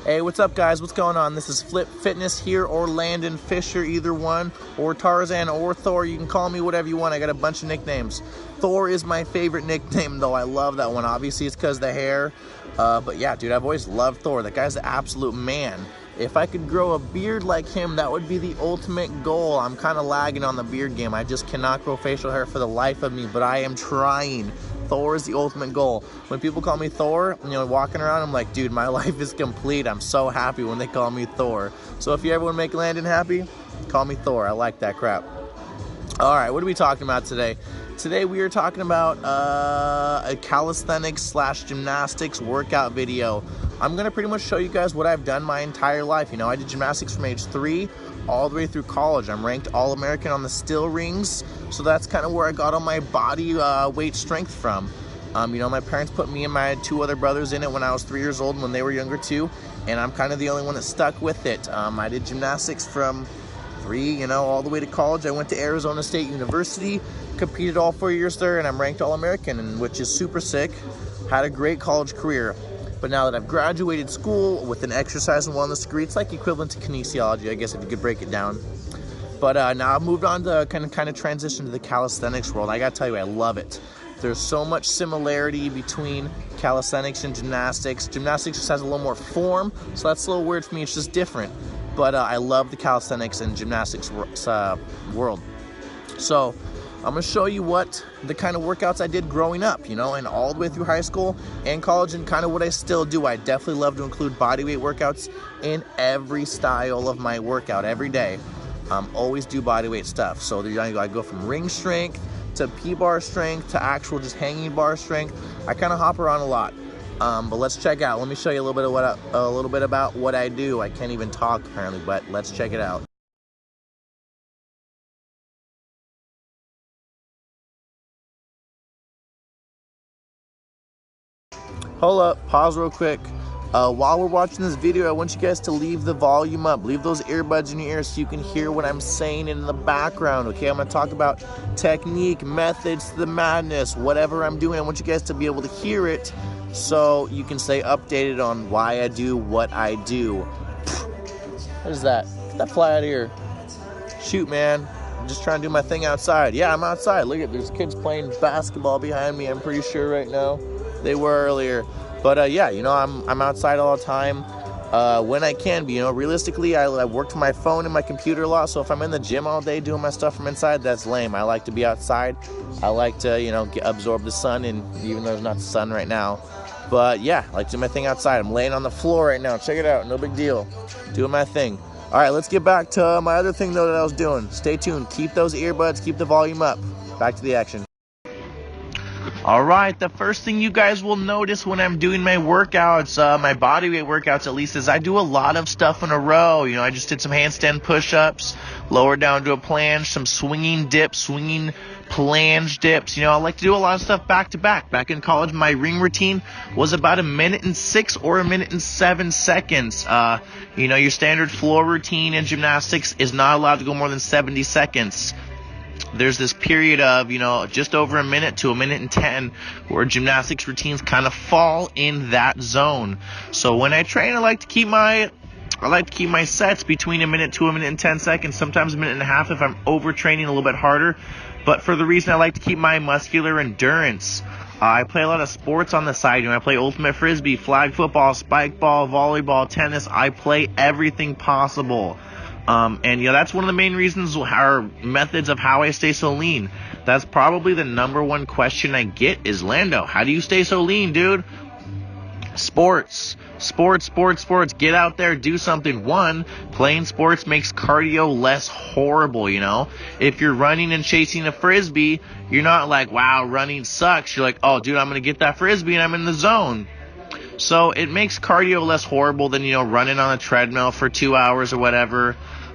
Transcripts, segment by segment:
Hey, what's up guys? What's going on? This is Flipt Fitness here, or Landon Fisher, either one, or Tarzan or Thor. You can call me whatever you want. I got a bunch of nicknames. Thor is my favorite nickname though. I love that one. Obviously it's because the hair. But yeah, dude, I've always loved Thor. That guy's the absolute man. If I could grow a beard like him, that would be the ultimate goal. I'm kind of lagging on the beard game. I just cannot grow facial hair for the life of me, but I am trying. Thor is the ultimate goal. When people call me Thor, walking around, I'm like, dude, my life is complete. I'm so happy when they call me Thor. So if you ever want to make Landon happy, call me Thor. I like that crap. All right, what are we talking about today? Today we are talking about a calisthenics / gymnastics workout video. I'm going to pretty much show you guys what I've done my entire life. I did gymnastics from age 3 all the way through college. I'm ranked All-American on the still rings, so that's kind of where I got all my body weight strength from. My parents put me and my 2 other brothers in it when I was 3 years old and when they were younger too, and I'm kind of the only one that stuck with it. I did gymnastics from 3, all the way to college. I went to Arizona State University, competed all 4 years there, and I'm ranked All-American, which is super sick. Had a great college career. But now that I've graduated school with an exercise and wellness degree, it's like equivalent to kinesiology, I guess, if you could break it down. But now I've moved on to kind of transition to the calisthenics world. I gotta tell you, I love it. There's so much similarity between calisthenics and gymnastics. Gymnastics just has a little more form, so that's a little weird for me. It's just different. But I love the calisthenics and gymnastics world. So I'm going to show you what the kind of workouts I did growing up, and all the way through high school and college, and kind of what I still do. I definitely love to include bodyweight workouts in every style of my workout every day. Always do bodyweight stuff. So I go from ring strength to P-bar strength to actual just hanging bar strength. I kind of hop around a lot. But let's check out. Let me show you a little bit about what I do. I can't even talk apparently, but let's check it out. Hold up, pause real quick. While we're watching this video, I want you guys to leave the volume up. Leave those earbuds in your ears so you can hear what I'm saying in the background, okay? I'm gonna talk about technique, methods to the madness, whatever I'm doing. I want you guys to be able to hear it so you can stay updated on why I do what I do. What is that? Get that fly out of here. Shoot, man. I'm just trying to do my thing outside. Yeah, I'm outside. Look at, there's kids playing basketball behind me, I'm pretty sure right now. They were earlier. But yeah, I'm outside all the time when I can be. Realistically, I work from my phone and my computer a lot, so if I'm in the gym all day doing my stuff from inside, that's lame. I like to be outside. I like to, absorb the sun, and even though there's not the sun right now. But yeah, I like to do my thing outside. I'm laying on the floor right now. Check it out. No big deal. Doing my thing. All right, let's get back to my other thing, though, that I was doing. Stay tuned. Keep those earbuds. Keep the volume up. Back to the action. Alright, the first thing you guys will notice when I'm doing my workouts, my bodyweight workouts at least, is I do a lot of stuff in a row. I just did some handstand push-ups, lower down to a planche, some swinging dips, swinging planche dips. I like to do a lot of stuff back to back. Back in college, my ring routine was about 1:06 or 1:07 seconds. Your standard floor routine in gymnastics is not allowed to go more than 70 seconds. There's this period of, just over a minute to 1:10 where gymnastics routines kind of fall in that zone. So when I train, I like to keep my sets between 1 minute to 1:10 seconds, sometimes 1.5 minutes if I'm overtraining a little bit harder. But for the reason I like to keep my muscular endurance. I play a lot of sports on the side. I play ultimate frisbee, flag football, spike ball, volleyball, tennis. I play everything possible. And that's one of the main reasons or methods of how I stay so lean. That's probably the #1 question I get is, Lando, how do you stay so lean, dude? Sports. Get out there, do something. One, playing sports makes cardio less horrible, If you're running and chasing a frisbee, you're not like, wow, running sucks. You're like, oh, dude, I'm going to get that frisbee and I'm in the zone. So it makes cardio less horrible than, running on a treadmill for 2 hours or whatever.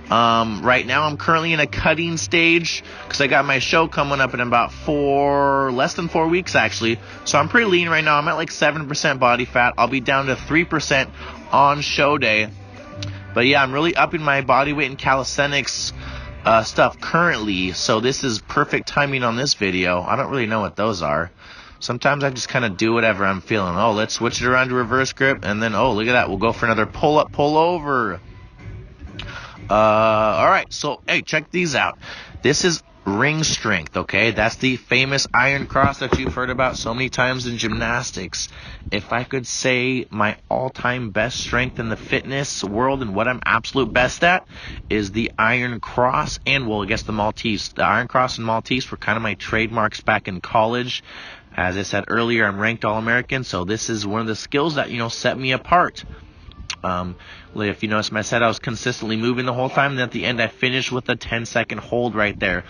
Right now I'm currently in a cutting stage because I got my show coming up in about less than 4 weeks actually. So I'm pretty lean right now. I'm at like 7% body fat. I'll be down to 3% on show day. But yeah, I'm really upping my body weight and calisthenics stuff currently. So this is perfect timing on this video. I don't really know what those are. Sometimes I just kind of do whatever I'm feeling. Oh, let's switch it around to reverse grip, and then, oh, look at that. We'll go for another pull-up, pull-over. All right, so, hey, check these out. This is ring strength, okay? That's the famous iron cross that you've heard about so many times in gymnastics. If I could say my all-time best strength in the fitness world and what I'm absolute best at is the iron cross and, well, I guess the Maltese. The iron cross and Maltese were kind of my trademarks back in college. As I said earlier, I'm ranked All-American, so this is one of the skills that, set me apart. If you notice my set, I was consistently moving the whole time, and at the end I finished with a 10-second hold right there.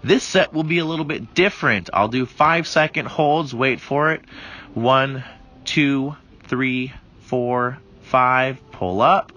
This set will be a little bit different. I'll do 5-second holds. Wait for it. 1, 2, 3, 4, 5. Pull up.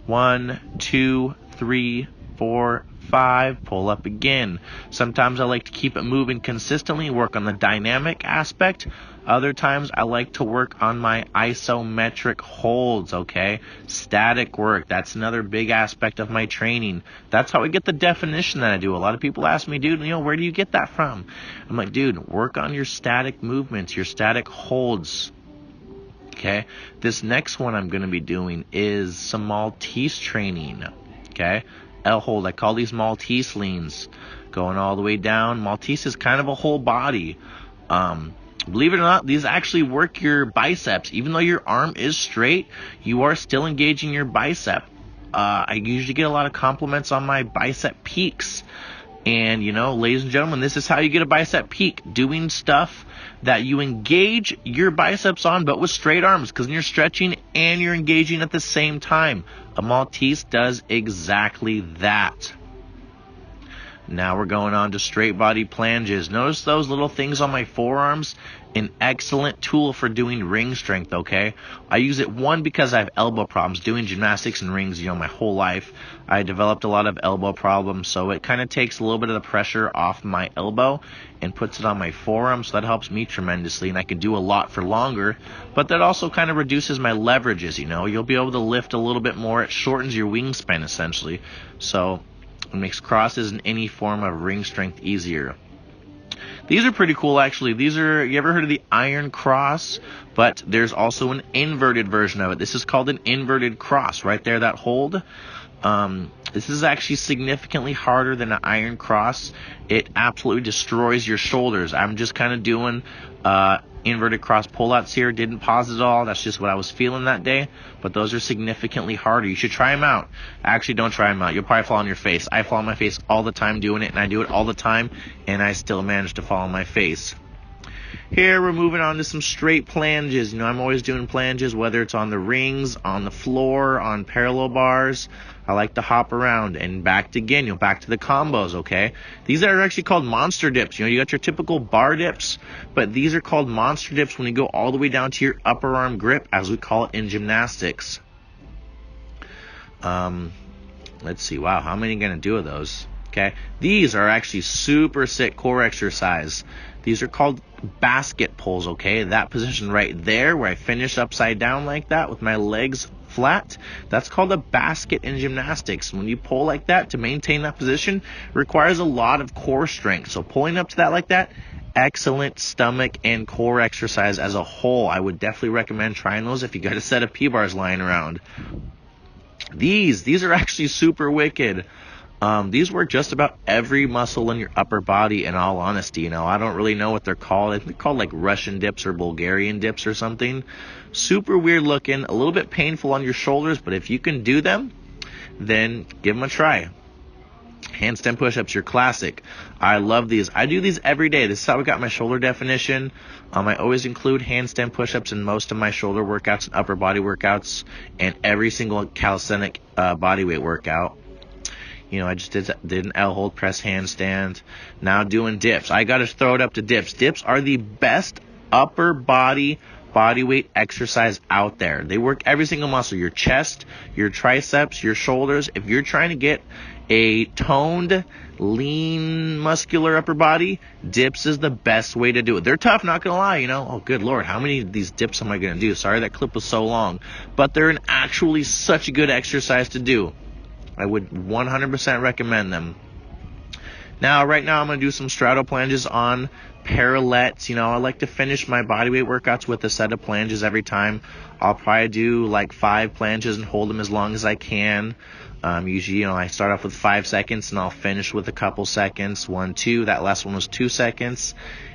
1, 2, 3, 4, 5. Pull up again. Sometimes I like to keep it moving consistently, work on the dynamic aspect. Other times I like to work on my isometric holds, okay? Static work. That's another big aspect of my training. That's how I get the definition that I do. A lot of people ask me, dude, where do you get that from? I'm like, dude, work on your static movements, your static holds. Okay? This next one I'm going to be doing is some Maltese training. Okay? L hold. I call these Maltese leans. Going all the way down. Maltese is kind of a whole body. Believe it or not, these actually work your biceps. Even though your arm is straight, you are still engaging your bicep. I usually get a lot of compliments on my bicep peaks. And, ladies and gentlemen, this is how you get a bicep peak. Doing stuff that you engage your biceps on, but with straight arms. Because you're stretching and you're engaging at the same time. A Maltese does exactly that. Now we're going on to straight body planges. Notice those little things on my forearms? An excellent tool for doing ring strength, okay? I use it, one, because I have elbow problems. Doing gymnastics and rings, my whole life, I developed a lot of elbow problems, so it kind of takes a little bit of the pressure off my elbow and puts it on my forearm, so that helps me tremendously, and I can do a lot for longer, but that also kind of reduces my leverages, You'll be able to lift a little bit more. It shortens your wingspan, essentially, so it makes crosses and any form of ring strength easier. These are pretty cool, actually. You ever heard of the iron cross? But there's also an inverted version of it. This is called an inverted cross. Right there, that hold. This is actually significantly harder than an iron cross. It absolutely destroys your shoulders. I'm just kind of doing inverted cross pullouts here. Didn't pause at all. That's just what I was feeling that day. But those are significantly harder. You should try them out. Actually, don't try them out. You'll probably fall on your face. I fall on my face all the time doing it, and I do it all the time, and I still manage to fall on my face. Here we're moving on to some straight planges. I'm always doing planges, whether it's on the rings, on the floor, on parallel bars. I like to hop around and back to the combos, okay? These are actually called monster dips. You got your typical bar dips, but these are called monster dips when you go all the way down to your upper arm grip, as we call it in gymnastics. Let's see. Wow, how many am I going to do of those? Okay, these are actually super sick core exercise. These are called basket pulls, okay? That position right there where I finish upside down like that with my legs flat, that's called a basket in gymnastics. When you pull like that, to maintain that position requires a lot of core strength. So pulling up to that like that, excellent stomach and core exercise as a whole. I would definitely recommend trying those if you got a set of P-bars lying around. These are actually super wicked. These work just about every muscle in your upper body, in all honesty. I don't really know what they're called. I think they're called like Russian dips or Bulgarian dips or something. Super weird looking, a little bit painful on your shoulders, but if you can do them, then give them a try. Handstand push-ups, your classic. I love these. I do these every day. This is how I got my shoulder definition. I always include handstand push-ups in most of my shoulder workouts and upper body workouts and every single calisthenic bodyweight workout. I just did an L hold press handstand. Now doing dips. I got to throw it up to dips. Dips are the best upper body bodyweight exercise out there. They work every single muscle. Your chest, your triceps, your shoulders. If you're trying to get a toned, lean, muscular upper body, dips is the best way to do it. They're tough, not going to lie, Oh, good Lord, how many of these dips am I going to do? Sorry, that clip was so long. But they're actually such a good exercise to do. I would 100% recommend them. Now, right now, I'm going to do some straddle planches on parallettes. You know, I like to finish my bodyweight workouts with a set of planches every time. I'll probably do like 5 planches and hold them as long as I can. Usually, you know, I start off with 5 seconds and I'll finish with a couple seconds. 1, 2. That last one was 2 seconds.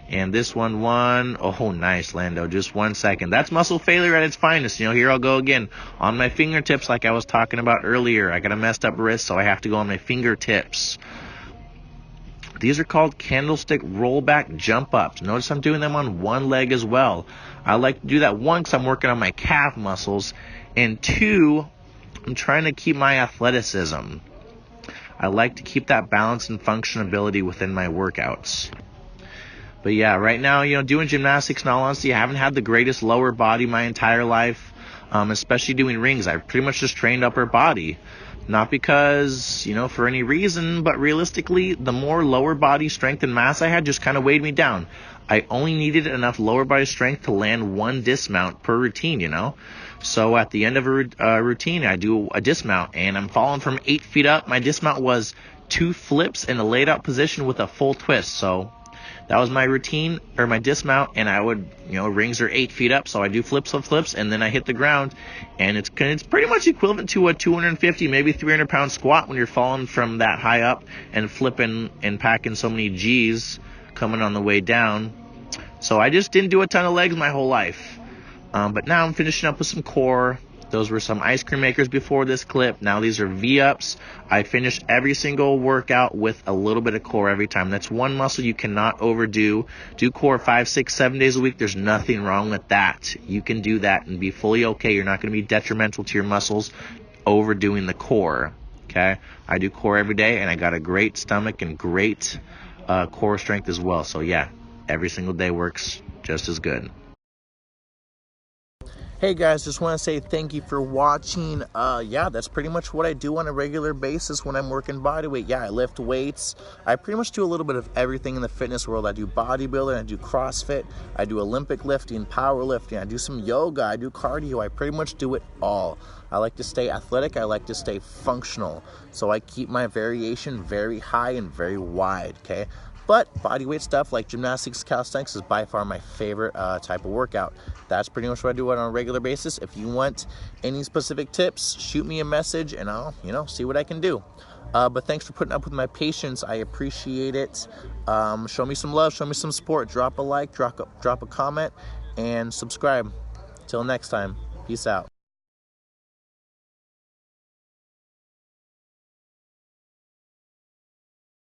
And this one, 1. Oh, nice, Lando. Just 1 second. That's muscle failure at its finest. You know, here I'll go again. On my fingertips, like I was talking about earlier. I got a messed up wrist, so I have to go on my fingertips. These are called candlestick rollback jump ups. Notice I'm doing them on one leg as well. I like to do that, 1, because I'm working on my calf muscles, and 2, I'm trying to keep my athleticism. I like to keep that balance and functionability within my workouts. But yeah, right now, you know, doing gymnastics, in all honesty, I haven't had the greatest lower body my entire life, especially doing rings. I've pretty much just trained upper body. Not because, you know, for any reason, but realistically, the more lower body strength and mass I had just kind of weighed me down. I only needed enough lower body strength to land 1 dismount per routine, you know. So at the end of a routine, I do a dismount, and I'm falling from 8 feet up. My dismount was 2 flips in a laid out position with a full twist. So that was my routine, or my dismount, and I would, you know, rings are 8 feet up, so I do flips, and then I hit the ground, and it's pretty much equivalent to a 250, maybe 300-pound squat when you're falling from that high up and flipping and packing so many G's coming on the way down. So I just didn't do a ton of legs my whole life, but now I'm finishing up with some core. Those were some ice cream makers before this clip. Now these are V-ups. I finish every single workout with a little bit of core every time. That's one muscle you cannot overdo. Do core 5, 6, 7 days a week. There's nothing wrong with that. You can do that and be fully okay. You're not going to be detrimental to your muscles overdoing the core. Okay? I do core every day, and I got a great stomach and great core strength as well. So yeah, every single day works just as good. Hey guys, just want to say thank you for watching. Yeah, that's pretty much what I do on a regular basis when I'm working bodyweight. Yeah, I lift weights. I pretty much do a little bit of everything in the fitness world. I do bodybuilding, I do CrossFit, I do Olympic lifting, powerlifting, I do some yoga, I do cardio. I pretty much do it all. I like to stay athletic, I like to stay functional. So I keep my variation very high and very wide, okay? But bodyweight stuff like gymnastics, calisthenics is by far my favorite type of workout. That's pretty much what I do on a regular basis. If you want any specific tips, shoot me a message and I'll, you know, see what I can do. But thanks for putting up with my patience. I appreciate it. Show me some love, show me some support. Drop a like, drop a comment, and subscribe. Till next time, peace out.